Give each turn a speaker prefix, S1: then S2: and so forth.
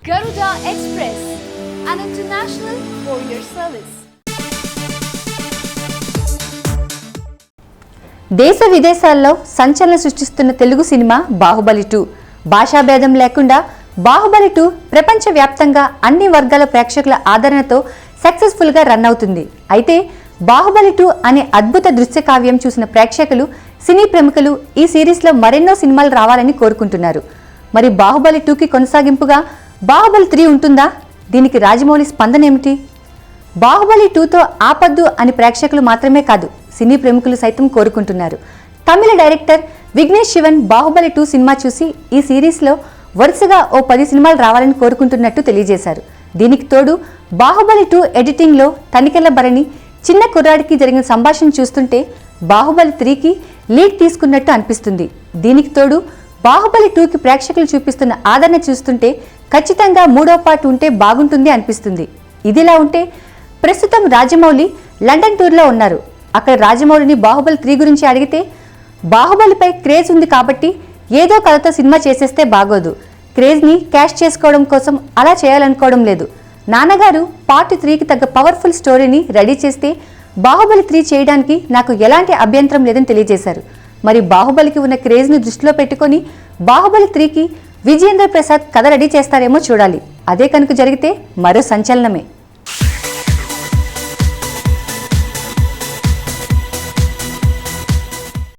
S1: Garuda Express, an international courier service.
S2: దేశ విదేశాల్లో సంచలనం సృష్టిస్తున్న తెలుగు సినిమా బాహుబలి 2 భాషా భేదం లేకుండా బాహుబలి 2 ప్రపంచవ్యాప్తంగా అన్ని వర్గాల ప్రేక్షకుల ఆదరణతో సక్సెస్ఫుల్ గా రన్ అవుతుంది. అయితే బాహుబలి 2 అనే అద్భుత దృశ్య కావ్యం చూసిన ప్రేక్షకులు, సినీ ప్రముఖులు ఈ సిరీస్ లో మరెన్నో సినిమాలు రావాలని కోరుకుంటున్నారు. మరి బాహుబలి 2కి కొనసాగింపుగా బాహుబలి 3 ఉంటుందా? దీనికి రాజమౌళి స్పందన ఏమిటి? బాహుబలి 2తో ఆపద్దు అని ప్రేక్షకులు మాత్రమే కాదు, సినీ ప్రముఖులు సైతం కోరుకుంటున్నారు. తమిళ డైరెక్టర్ విఘ్నేష్ శివన్ బాహుబలి 2 సినిమా చూసి ఈ సిరీస్లో వరుసగా ఓ 10 సినిమాలు రావాలని కోరుకుంటున్నట్టు తెలియజేశారు. దీనికి తోడు బాహుబలి 2 ఎడిటింగ్లో తనికెళ్ల భరణి చిన్న కుర్రాడికి జరిగిన సంభాషణ చూస్తుంటే బాహుబలి 3కి లీడ్ తీసుకున్నట్టు అనిపిస్తుంది. దీనికి తోడు బాహుబలి 2కి ప్రేక్షకులు చూపిస్తున్న ఆదరణ చూస్తుంటే ఖచ్చితంగా 3వ పార్ట్ ఉంటే బాగుంటుంది అనిపిస్తుంది. ఇదిలా ఉంటే ప్రస్తుతం రాజమౌళి లండన్ టూర్లో ఉన్నారు. అక్కడ రాజమౌళిని బాహుబలి 3 గురించి అడిగితే బాహుబలిపై క్రేజ్ ఉంది కాబట్టి ఏదో కథతో సినిమా చేసేస్తే బాగోదు, క్రేజ్ని క్యాష్ చేసుకోవడం కోసం అలా చేయాలనుకోవడం లేదు, నాన్నగారు పార్ట్ 3కి తగ్గ పవర్ఫుల్ స్టోరీని రెడీ చేస్తే బాహుబలి 3 చేయడానికి నాకు ఎలాంటి అభ్యంతరం లేదని తెలియజేశారు. మరి బాహుబలికి ఉన్న క్రేజ్ను దృష్టిలో పెట్టుకొని బాహుబలి 3కి విజయేంద్ర ప్రసాద్ కథ రెడీ చేస్తారేమో చూడాలి. అదే కనుక జరిగితే మరో సంచలనమే.